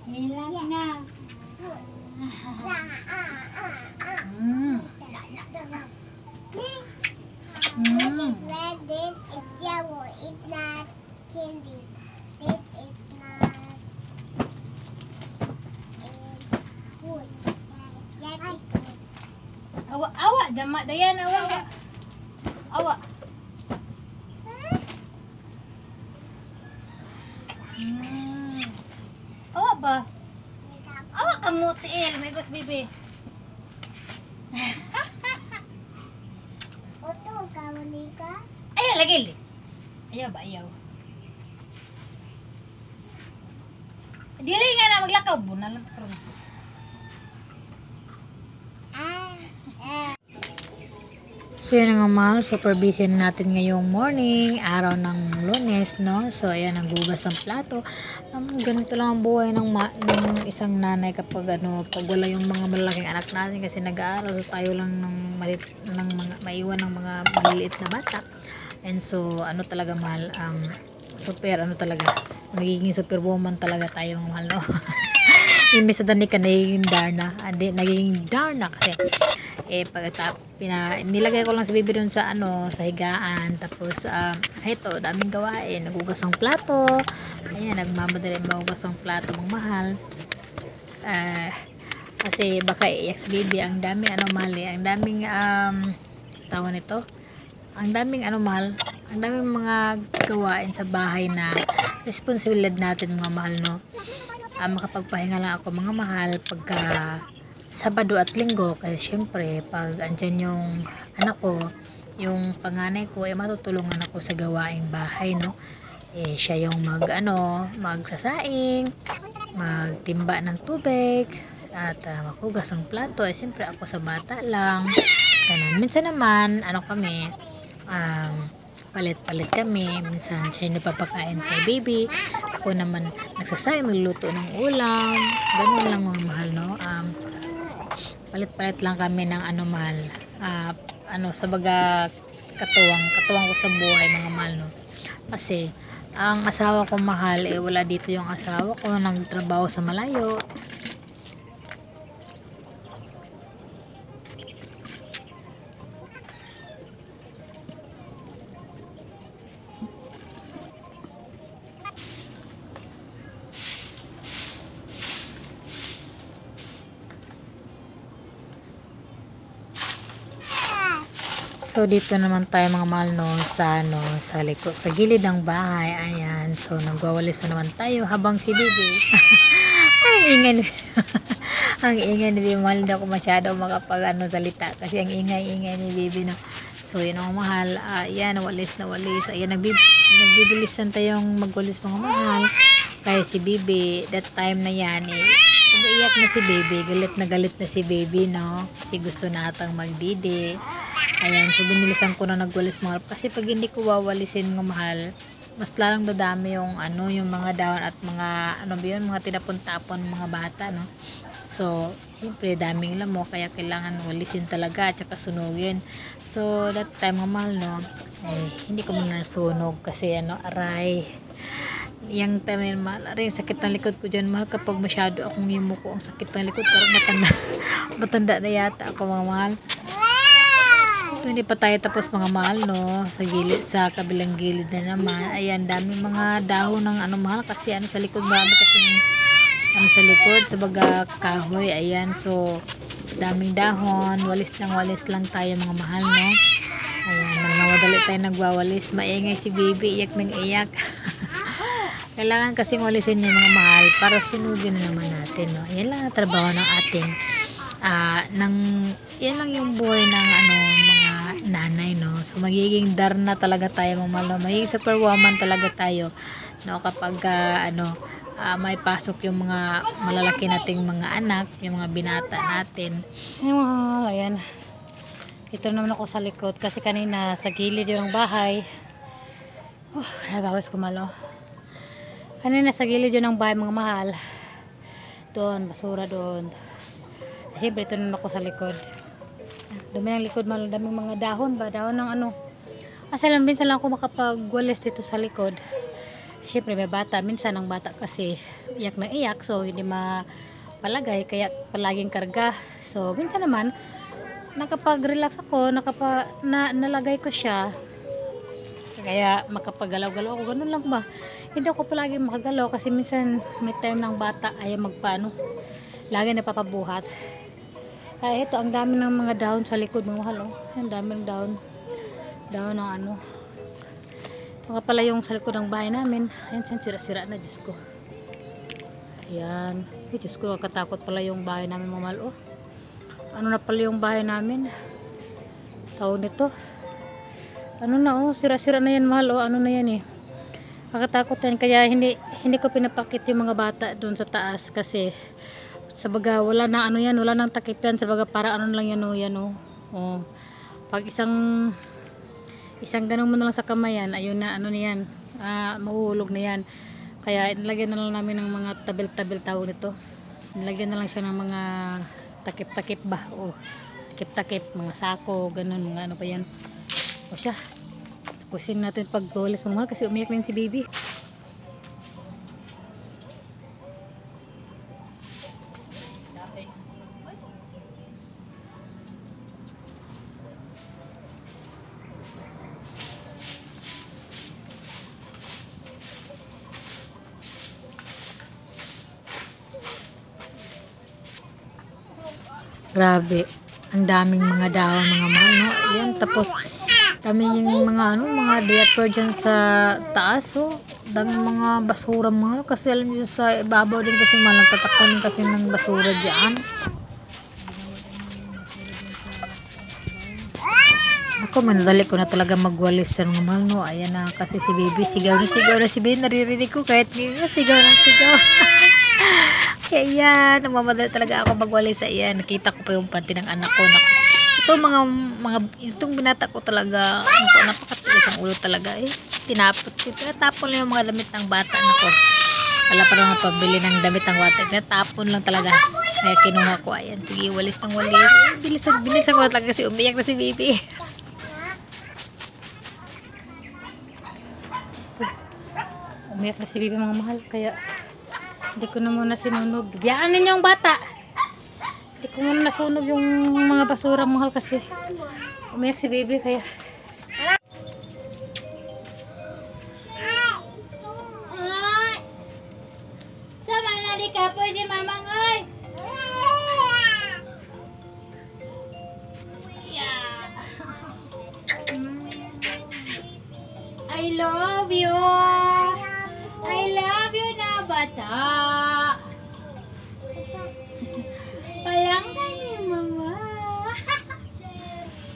Hilang na. Mm. This is red, this is yellow, it's not candy. This is not wood. That is wood. Awa, awa, dama, dayan, awa, awa. Awa. Mm. Awa ba? Awa kamuti eh, may gus bibi. Oto, kawali ka? Ayaw, lagil. Ayaw ba, ayaw. Dili nga na maglakaw, bunalan ko. So yun nga mahal, super busy na natin ngayong morning, araw ng Lunes, no? So ayan, naghugas ng plato. Ganito lang ang buhay ng isang nanay kapag pag wala yung mga malalaking anak natin kasi nag-aaral, so tayo lang ng mga maiwan ng mga maliliit na bata. And so talaga mahal, super talaga, nagiging superwoman talaga tayo mahal, no? Imbes na ka nagiging nagiging Darna kasi nilagay ko lang si baby doon sa sa higaan, tapos ito daming gawain, naghugas ng plato, ayan, nagmamadali mahugas ng plato mga mahal, kasi baka iyak si baby, ang daming mali, ang daming tawag nito, ang daming mahal, ang daming mga gawain sa bahay na responsibilidad natin mga mahal, no? Makapagpahinga lang ako mga mahal pagka Sabado at Linggo kasi syempre pag andyan yung anak ko, yung panganay ko, matutulungan ako sa gawaing bahay, no? Siya yung magsasaing, magtimba ng tubig, at maghugas ng plato. Syempre ako sa bata lang, ganun. Minsan naman kami, palit-palit kami. Minsan siya yung napapakain kay baby, ako naman nagsasayang, nagluto ng ulam, ganun lang mga mahal, no? Palit-palit lang kami ng mahal, sa baga katuwang ko sa buhay mga mahal, no? Kasi ang asawa ko mahal, wala dito yung asawa ko, nagtrabaho sa malayo. So dito naman tayo mga mahal, no, sa likod, sa gilid ng bahay. Ayan, so nagwawalis na naman tayo habang si Bibi ang ingay ni ang ingay ni Bibi, mahal, hindi ako masyado makapag salita kasi ang ingay ni Bibi, no. So yun mga mahal, ayan, walis na walis, ayan, nagbibilisan tayong magwalis mga mahal, kaya si Bibi that time na yan umiiyak na si Baby, galit na si Baby, no, kasi gusto natang magdidi. Ayan, so binilisan ko na nagwalis mga kasi pag hindi ko wawalisin ng mahal, mas lalang dadami yung yung mga dahon at mga mga tinapon-tapon mga bata, no. So siyempre daming lamok, kaya kailangan walisin talaga at saka sunugin. So that time mga mahal, no, hindi ko muna nasunog kasi aray, yung time na mahal, aray, sakit ng likod ko dyan mahal, kapag masyado akong yumuko, ang sakit ng likod, parang matanda na yata ako mga mahal. Hindi pa tayo tapos mga mahal, no, sa kabilang gilid na naman, ayan, dami mga dahon ng mahal kasi sa likod, marami kasi sa likod, sa baga kahoy, ayan, so daming dahon, walis lang tayo mga mahal, no. Ayan, nagmamadali tayo nagwawalis, maingay si Baby, iyak ng iyak. Kailangan kasing walisin niya mga mahal para sunugin na naman natin, no. Yan lang ang trabaho ng ating yan lang yung buhay ng mga nanay, no. So magiging Darna talaga tayo mga mahal, no? Magiging superwoman talaga tayo, no, kapag may pasok yung mga malalaki nating mga anak, yung mga binata natin. Ay mga mahal, ayan, ito naman ako sa likod kasi kanina sa gilid yung bahay, nabawas ko malo. Kanina sa gilid yun ng bahay mga mahal, doon basura doon. Siyempre ito naman ako sa likod, dumi ng likod, daming mga dahon ng kasi lang minsan lang ako makapagwalis dito sa likod Siyempre may bata, minsan ang bata kasi iyak na iyak, so hindi mapalagay, kaya palaging karga. So minsan naman, nakapag-relax ako, nalagay ko siya, kaya makapagalaw-galaw ako, ganun lang ba. Hindi ako palagi makagalaw kasi minsan may time ng bata ayaw magpaano, lagi napapabuhat. Kaya ito, ang dami ng mga dahon sa likod, mga mahal, oh. Ang dami ng dahon ng ano. Ito nga pala yung sa likod ng bahay namin. Ayan, sira-sira na, Diyos ko. Ayan. Ay, Diyos ko, katakot pala yung bahay namin, mga mahal, oh. Ano na pala yung bahay namin? Taon nito. Ano na, oh, sira-sira na yan, mahal, oh. Ano na yan, eh. Nakatakot yan, kaya hindi ko pinapakit yung mga bata doon sa taas kasi sa baga wala na ano yan, wala nang takip yan, sa baga para ano lang yan, oh, yan, oh. Oh. Pag isang ganun mo na lang sa kamay yan, ayun na, ano na yan, mahuhulog na yan. Kaya nilagyan na lang namin ng mga tabil-tabil tawag nito. Nilagyan na lang siya ng mga takip-takip ba, oh. Takip-takip, mga sako, ganun, mga ano pa yan. O siya, tapusin natin pagbawalis, mga mahal, kasi umiyak na yun si baby. Grabe, ang daming mga dahon, mga mahal, no? Ayan, tapos daming yung mga ano, mga diaper dyan sa taas, oh. Daming mga basura, mahal, kasi alam niyo sa ibabaw din kasi mahal, nagtatakon din kasi ng basura dyan. Ako, manadali ko na talaga magwalis sa mga mahal, no? Ayan na, kasi si baby, sigaw na si baby, naririnig ko kahit nga, sigaw na sigaw. Kaya yan, namamadali talaga ako magwalis sa iyan. Nakita ko pa yung panty ng anak ko. Ito itong binata ko talaga, napakatigas ang ulo talaga, eh. Tinatapon lang yung mga damit ng bata, nako. Wala pa naman pabili ng damit ng bata. Tinatapon lang talaga. Kaya kinuha ko, ayan, sige, walis ng walis. Bilisan ko na talaga kasi umiyak na si baby. Umiyak na si baby, mga mahal, kaya hindi ko na muna sinunog. Biyaan ninyo yung bata. Hindi ko muna nasunog yung mga basura, mahal, kasi umiyak si baby, kaya ay, sama na di ka po si mamang, oy. Yeah. I love you. I love you na bata. Palangga ni mama.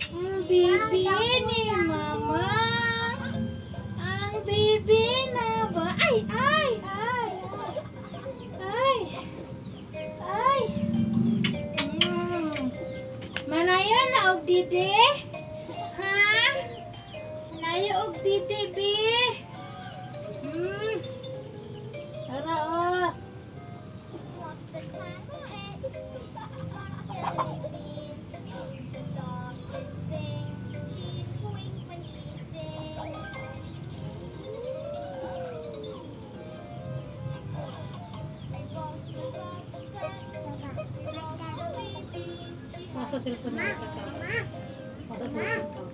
Ang baby ni mama. Ang baby na ba? Ay. Manayon na og dide? Ha? Nayo og dide, bi? Tara, oh. Masa cellphone niya ka? Masa cellphone ka?